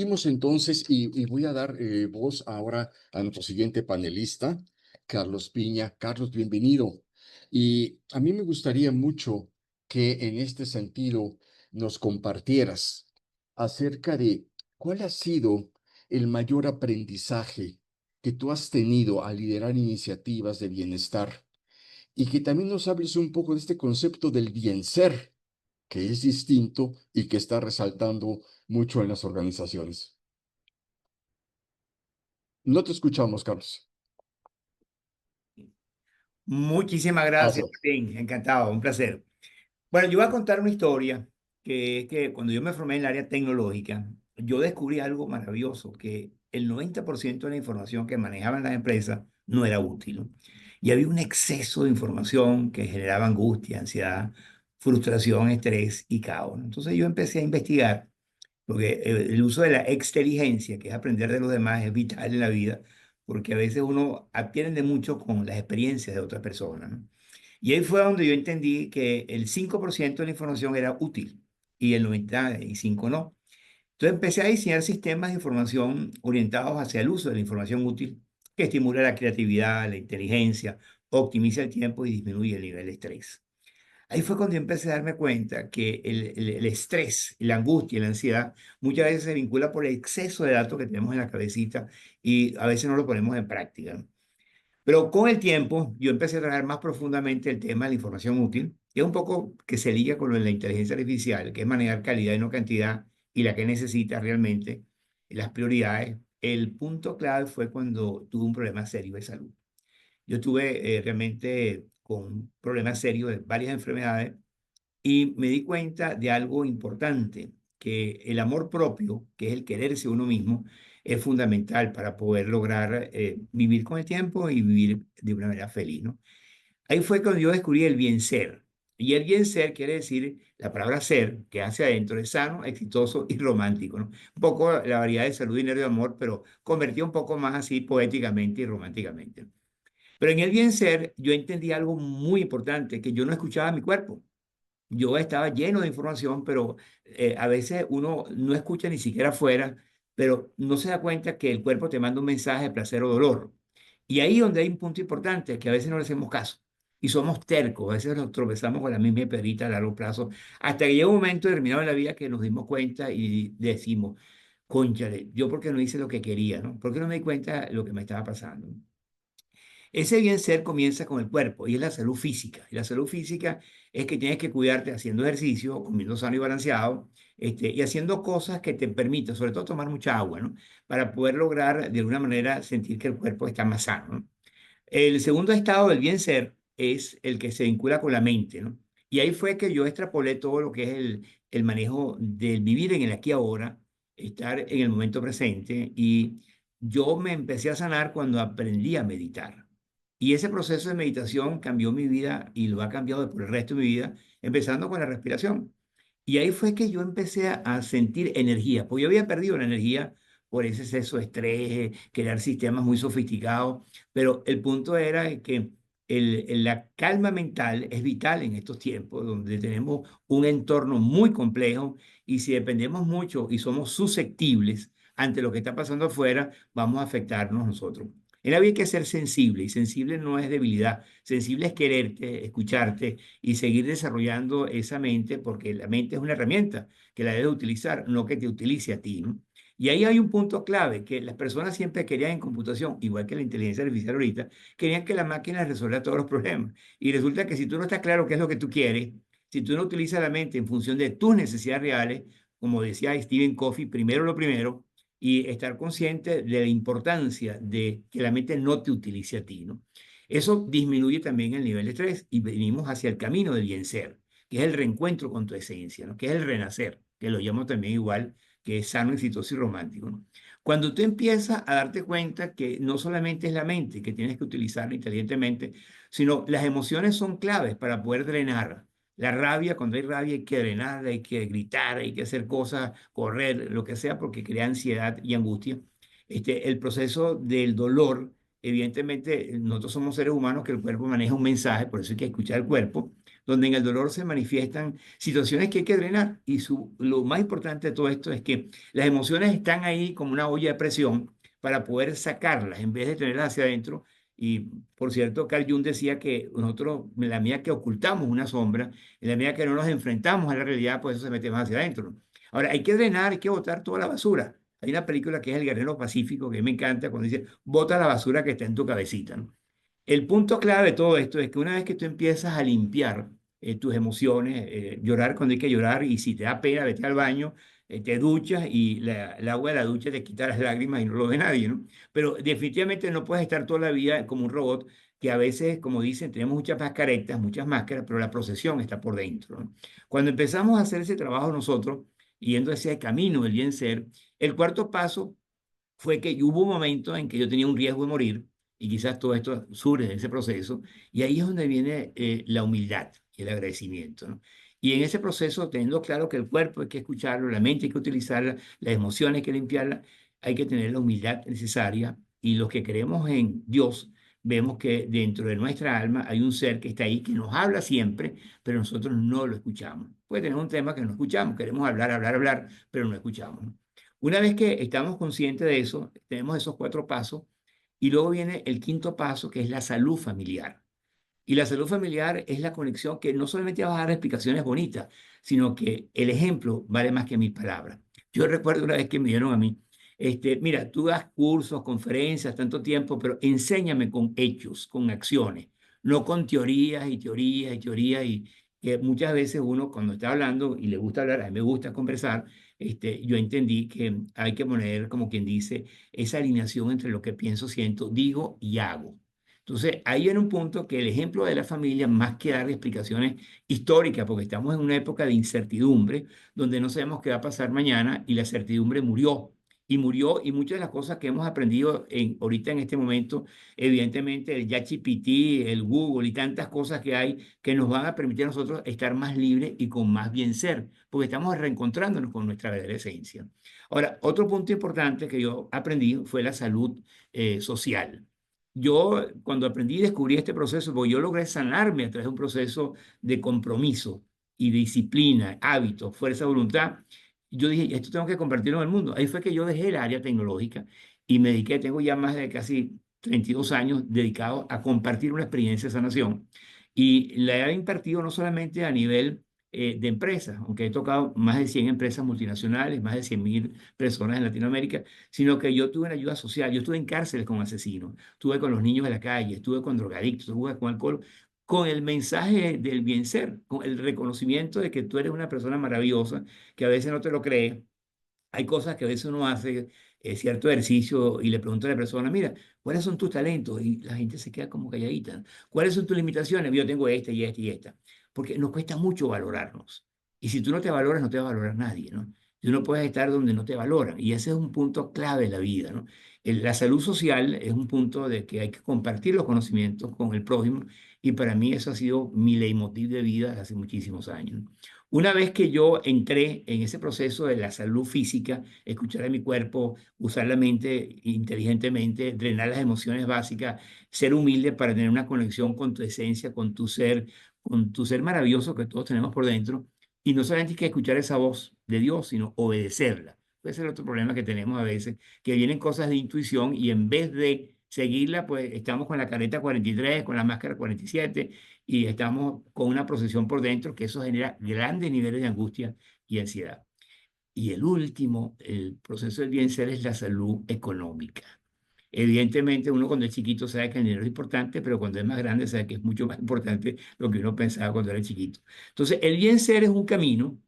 Seguimos entonces y voy a dar voz ahora a nuestro siguiente panelista, Carlos Piña. Carlos, bienvenido. Y a mí me gustaría mucho que en este sentido nos compartieras acerca de cuál ha sido el mayor aprendizaje que tú has tenido al liderar iniciativas de bienestar y que también nos hables un poco de este concepto del bien ser, que es distinto y que está resaltando mucho en las organizaciones. No te escuchamos, Carlos. Muchísimas gracias, Gracias. Martín. Encantado, un placer. Bueno, yo voy a contar una historia que es que cuando yo me formé en el área tecnológica, yo descubrí algo maravilloso, que el 90% de la información que manejaban las empresas no era útil, ¿no? Y había un exceso de información que generaba angustia, ansiedad, frustración, estrés y caos, ¿no? Entonces yo empecé a investigar, porque el uso de la exteligencia, que es aprender de los demás, es vital en la vida, porque a veces uno aprende mucho con las experiencias de otras personas, ¿no? Y ahí fue donde yo entendí que el 5% de la información era útil y el 95% no. Entonces empecé a diseñar sistemas de información orientados hacia el uso de la información útil, que estimula la creatividad, la inteligencia, optimiza el tiempo y disminuye el nivel de estrés. Ahí fue cuando yo empecé a darme cuenta que el estrés, la angustia y la ansiedad muchas veces se vincula por el exceso de datos que tenemos en la cabecita y a veces no lo ponemos en práctica, ¿no? Pero con el tiempo yo empecé a trabajar más profundamente el tema de la información útil, que es un poco que se liga con lo de la inteligencia artificial, que es manejar calidad y no cantidad y la que necesita realmente, las prioridades. El punto clave fue cuando tuve un problema serio de salud. Yo estuve realmente con problemas serios de varias enfermedades y me di cuenta de algo importante, que el amor propio, que es el quererse uno mismo, es fundamental para poder lograr vivir con el tiempo y vivir de una manera feliz, ¿no? Ahí fue cuando yo descubrí el bien ser. Y el bien ser quiere decir la palabra ser, que hacia adentro es sano, exitoso y romántico, ¿no? Un poco la variedad de salud, dinero y amor, pero convertido un poco más así poéticamente y románticamente. Pero en el bien ser yo entendí algo muy importante, que yo no escuchaba a mi cuerpo. Yo estaba lleno de información, pero a veces uno no escucha ni siquiera afuera, pero no se da cuenta que el cuerpo te manda un mensaje de placer o dolor. Y ahí donde hay un punto importante, que a veces no le hacemos caso. Y somos tercos, a veces nos tropezamos con la misma perita a largo plazo, hasta que llega un momento determinado en la vida que nos dimos cuenta y decimos, cónchale, yo porque no hice lo que quería, ¿no? ¿Por qué no me di cuenta de lo que me estaba pasando? Ese bien ser comienza con el cuerpo y es la salud física. Y la salud física es que tienes que cuidarte haciendo ejercicio, comiendo sano y balanceado, y haciendo cosas que te permitan, sobre todo tomar mucha agua, ¿no? Para poder lograr de alguna manera sentir que el cuerpo está más sano, ¿no? El segundo estado del bien ser es el que se vincula con la mente, ¿no? Y ahí fue que yo extrapolé todo lo que es el manejo del vivir en el aquí y ahora, estar en el momento presente, y yo me empecé a sanar cuando aprendí a meditar. Y ese proceso de meditación cambió mi vida y lo ha cambiado por el resto de mi vida, empezando con la respiración. Y ahí fue que yo empecé a sentir energía, porque yo había perdido la energía por ese exceso de estrés, crear sistemas muy sofisticados, pero el punto era que la calma mental es vital en estos tiempos donde tenemos un entorno muy complejo y si dependemos mucho y somos susceptibles ante lo que está pasando afuera, vamos a afectarnos nosotros. En la vida hay que ser sensible y sensible no es debilidad, sensible es quererte, escucharte y seguir desarrollando esa mente porque la mente es una herramienta que la debes utilizar, no que te utilice a ti, ¿no? Y ahí hay un punto clave, que las personas siempre querían en computación, igual que la inteligencia artificial ahorita, querían que la máquina resuelva todos los problemas. Y resulta que si tú no estás claro qué es lo que tú quieres, si tú no utilizas la mente en función de tus necesidades reales, como decía Stephen Covey, primero lo primero, y estar consciente de la importancia de que la mente no te utilice a ti, ¿no? Eso disminuye también el nivel de estrés y venimos hacia el camino del bien ser, que es el reencuentro con tu esencia, ¿no? Que es el renacer, que lo llamo también igual, que es sano, exitoso y romántico, ¿no? Cuando tú empiezas a darte cuenta que no solamente es la mente que tienes que utilizarla inteligentemente, sino las emociones son claves para poder drenar. La rabia, cuando hay rabia hay que drenarla, hay que gritar, hay que hacer cosas, correr, lo que sea, porque crea ansiedad y angustia. El proceso del dolor evidentemente nosotros somos seres humanos que el cuerpo maneja un mensaje, por eso hay que escuchar el cuerpo, donde en el dolor se manifiestan situaciones que hay que drenar. Y lo más importante de todo esto es que las emociones están ahí como una olla de presión para poder sacarlas en vez de tenerlas hacia adentro. Y por cierto, Carl Jung decía que nosotros, en la medida que ocultamos una sombra, en la medida que no nos enfrentamos a la realidad, pues eso se mete más hacia adentro. Ahora, hay que drenar, hay que botar toda la basura. Hay una película que es El Guerrero Pacífico, que me encanta, cuando dice, bota la basura que está en tu cabecita, ¿no? El punto clave de todo esto es que una vez que tú empiezas a limpiar tus emociones, llorar cuando hay que llorar, y si te da pena, vete al baño, te duchas y el agua de la ducha te quita las lágrimas y no lo ve nadie, ¿no? Pero definitivamente no puedes estar toda la vida como un robot, que a veces, como dicen, tenemos muchas mascaretas, muchas máscaras, pero la procesión está por dentro, ¿no? Cuando empezamos a hacer ese trabajo nosotros, yendo hacia el camino del bien ser, el cuarto paso fue que hubo un momento en que yo tenía un riesgo de morir, y quizás todo esto surge de ese proceso, y ahí es donde viene la humildad y el agradecimiento, ¿no? Y en ese proceso, teniendo claro que el cuerpo hay que escucharlo, la mente hay que utilizarla, las emociones hay que limpiarla, hay que tener la humildad necesaria, y los que creemos en Dios, vemos que dentro de nuestra alma hay un ser que está ahí, que nos habla siempre, pero nosotros no lo escuchamos. Puede tener un tema que no escuchamos, queremos hablar, hablar, hablar, pero no escuchamos, ¿no? Una vez que estamos conscientes de eso, tenemos esos cuatro pasos, y luego viene el quinto paso, que es la salud familiar. Y la salud familiar es la conexión que no solamente va a dar explicaciones bonitas, sino que el ejemplo vale más que mis palabras. Yo recuerdo una vez que me dieron a mí, mira, tú das cursos, conferencias, tanto tiempo, pero enséñame con hechos, con acciones, no con teorías y teorías y teorías, y que muchas veces uno cuando está hablando y le gusta hablar, a mí me gusta conversar, yo entendí que hay que poner, como quien dice, esa alineación entre lo que pienso, siento, digo y hago. Entonces, ahí en un punto que el ejemplo de la familia, más que dar explicaciones históricas, porque estamos en una época de incertidumbre, donde no sabemos qué va a pasar mañana, y la certidumbre murió. Y murió, y muchas de las cosas que hemos aprendido ahorita en este momento, evidentemente el ChatGPT, el Google y tantas cosas que hay que nos van a permitir a nosotros estar más libres y con más bien ser, porque estamos reencontrándonos con nuestra verdadera esencia. Ahora, otro punto importante que yo aprendí fue la salud social. Yo, cuando aprendí y descubrí este proceso, porque yo logré sanarme a través de un proceso de compromiso y disciplina, hábitos, fuerza de voluntad, yo dije, esto tengo que compartirlo en el mundo. Ahí fue que yo dejé el área tecnológica y me dediqué, tengo ya más de casi 32 años dedicados a compartir una experiencia de sanación. Y la he impartido no solamente a nivel de empresas, aunque he tocado más de 100 empresas multinacionales, más de 100.000 personas en Latinoamérica, sino que yo tuve una ayuda social. Yo estuve en cárceles con asesinos, estuve con los niños de la calle, estuve con drogadictos, estuve con alcohol, con el mensaje del bien ser, con el reconocimiento de que tú eres una persona maravillosa, que a veces no te lo crees. Hay cosas que a veces uno hace cierto ejercicio y le pregunta a la persona, mira, ¿cuáles son tus talentos? Y la gente se queda como calladita. ¿Cuáles son tus limitaciones? Yo tengo esta y esta y esta. Porque nos cuesta mucho valorarnos. Y si tú no te valoras, no te va a valorar nadie, ¿no? Tú no puedes estar donde no te valoran. Y ese es un punto clave de la vida, ¿no? La salud social es un punto de que hay que compartir los conocimientos con el prójimo. Y para mí eso ha sido mi leitmotiv de vida hace muchísimos años. Una vez que yo entré en ese proceso de la salud física, escuchar a mi cuerpo, usar la mente inteligentemente, drenar las emociones básicas, ser humilde para tener una conexión con tu esencia, con tu ser maravilloso que todos tenemos por dentro, y no solamente hay que escuchar esa voz de Dios, sino obedecerla. Ese es el otro problema que tenemos a veces, que vienen cosas de intuición y en vez de seguirla, pues estamos con la careta 43, con la máscara 47, y estamos con una procesión por dentro, que eso genera grandes niveles de angustia y ansiedad. Y el último, el proceso del bien ser, es la salud económica. Evidentemente, uno cuando es chiquito sabe que el dinero es importante, pero cuando es más grande sabe que es mucho más importante lo que uno pensaba cuando era chiquito. Entonces, el bien ser es un camino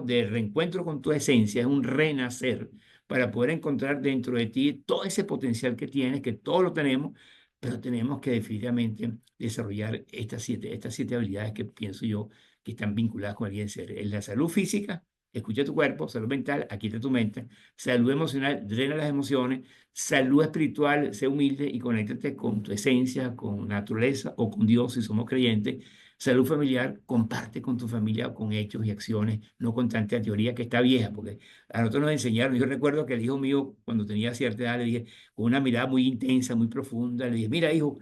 de reencuentro con tu esencia, es un renacer para poder encontrar dentro de ti todo ese potencial que tienes, que todos lo tenemos, pero tenemos que definitivamente desarrollar estas siete habilidades que pienso yo que están vinculadas con el bien ser. Es la salud física, escucha tu cuerpo; salud mental, aquita tu mente; salud emocional, drena las emociones; salud espiritual, sé humilde y conéctate con tu esencia, con naturaleza o con Dios si somos creyentes; Salud familiar, comparte con tu familia con hechos y acciones, no con tanta teoría que está vieja, porque a nosotros nos enseñaron. Yo recuerdo que el hijo mío, cuando tenía cierta edad, le dije, con una mirada muy intensa, muy profunda, le dije, mira, hijo,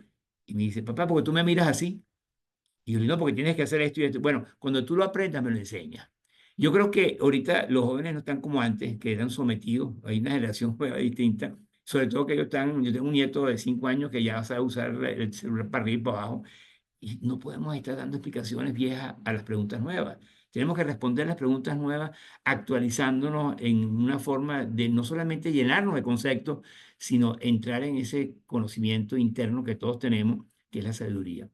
y me dice, papá, ¿por qué tú me miras así? Y yo le digo, no, porque tienes que hacer esto y esto. Bueno, cuando tú lo aprendas, me lo enseñas. Yo creo que ahorita los jóvenes no están como antes, que eran sometidos. Hay una generación nueva distinta. Sobre todo que ellos están, yo tengo un nieto de 5 años que ya sabe usar el celular para arriba y para abajo. Y no podemos estar dando explicaciones viejas a las preguntas nuevas. Tenemos que responder las preguntas nuevas actualizándonos en una forma de no solamente llenarnos de conceptos, sino entrar en ese conocimiento interno que todos tenemos, que es la sabiduría.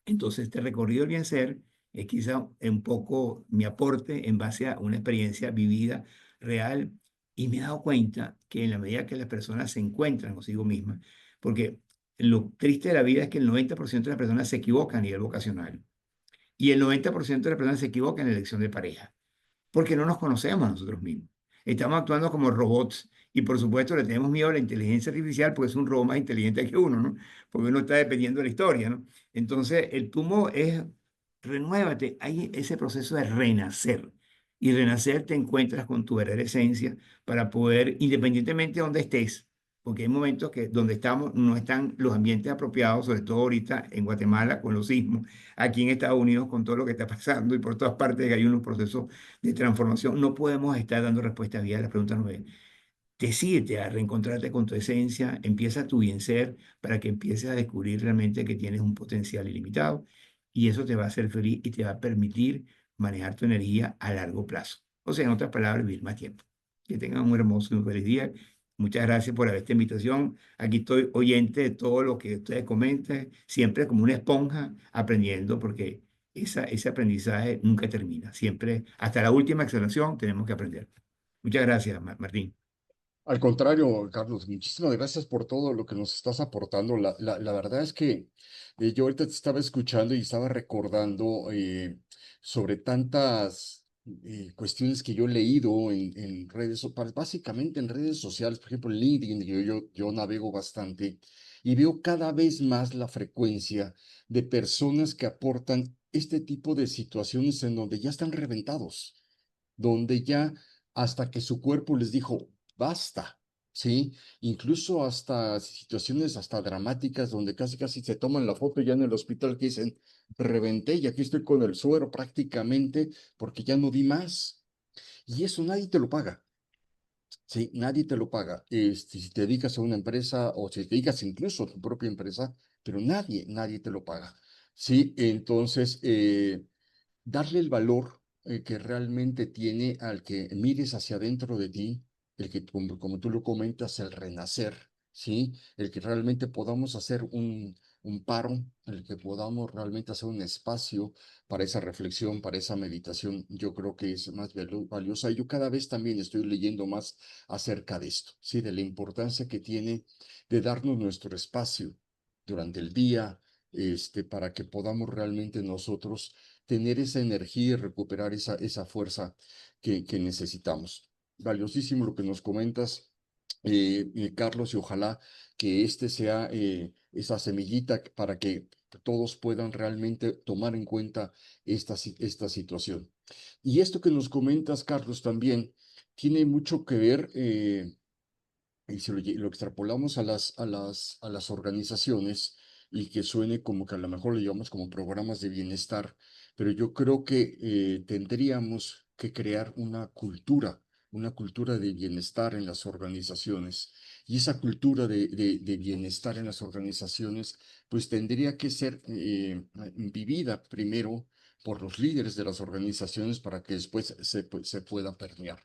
Entonces, este recorrido del bien ser es quizá un poco mi aporte en base a una experiencia vivida, real, y me he dado cuenta que en la medida que las personas se encuentran consigo mismas, porque lo triste de la vida es que el 90% de las personas se equivocan a nivel vocacional y el 90% de las personas se equivocan en la elección de pareja porque no nos conocemos a nosotros mismos. Estamos actuando como robots y por supuesto le tenemos miedo a la inteligencia artificial porque es un robot más inteligente que uno, ¿no? Porque uno está dependiendo de la historia, ¿no? Entonces, el tumo es renuévate, hay ese proceso de renacer. Y renacer te encuentras con tu verdadera esencia para poder, independientemente de donde estés, porque hay momentos que donde estamos no están los ambientes apropiados, sobre todo ahorita en Guatemala con los sismos, aquí en Estados Unidos con todo lo que está pasando y por todas partes que hay unos procesos de transformación. No podemos estar dando respuestas vía a las preguntas nueve. Decídete a reencontrarte con tu esencia, empieza tu bien ser para que empieces a descubrir realmente que tienes un potencial ilimitado y eso te va a hacer feliz y te va a permitir manejar tu energía a largo plazo. O sea, en otras palabras, vivir más tiempo. Que tengan un hermoso y un feliz día. Muchas gracias por esta invitación. Aquí estoy oyente de todo lo que ustedes comenten, siempre como una esponja aprendiendo porque ese aprendizaje nunca termina. Siempre, hasta la última exhalación, tenemos que aprender. Muchas gracias, Martín. Al contrario, Carlos, muchísimas gracias por todo lo que nos estás aportando. La verdad es que yo ahorita te estaba escuchando y estaba recordando sobre tantas cuestiones que yo he leído en redes, básicamente en redes sociales, por ejemplo, en LinkedIn, yo navego bastante y veo cada vez más la frecuencia de personas que aportan este tipo de situaciones en donde ya están reventados, donde ya hasta que su cuerpo les dijo, basta, ¿sí? Incluso hasta situaciones hasta dramáticas donde casi casi se toman la foto ya en el hospital que dicen, reventé y aquí estoy con el suero prácticamente porque ya no di más. Y eso nadie te lo paga, ¿sí? Nadie te lo paga. Si te dedicas a una empresa o si te dedicas incluso a tu propia empresa, pero nadie te lo paga, ¿sí? Entonces, darle el valor que realmente tiene al que mires hacia adentro de ti, el que, como tú lo comentas, el renacer, ¿sí? El que realmente podamos hacer un paro, el que podamos realmente hacer un espacio para esa reflexión, para esa meditación, yo creo que es más valiosa. Yo cada vez también estoy leyendo más acerca de esto, ¿sí? De la importancia que tiene de darnos nuestro espacio durante el día, para que podamos realmente nosotros tener esa energía y recuperar esa fuerza que necesitamos. Valiosísimo lo que nos comentas, Carlos, y ojalá que este sea esa semillita para que todos puedan realmente tomar en cuenta esta situación. Y esto que nos comentas, Carlos, también tiene mucho que ver, y si lo extrapolamos a las organizaciones y que suene como que a lo mejor lo llevamos como programas de bienestar, pero yo creo que tendríamos que crear una cultura de bienestar en las organizaciones. Y esa cultura de bienestar en las organizaciones, pues tendría que ser vivida primero por los líderes de las organizaciones para que después se pueda permear.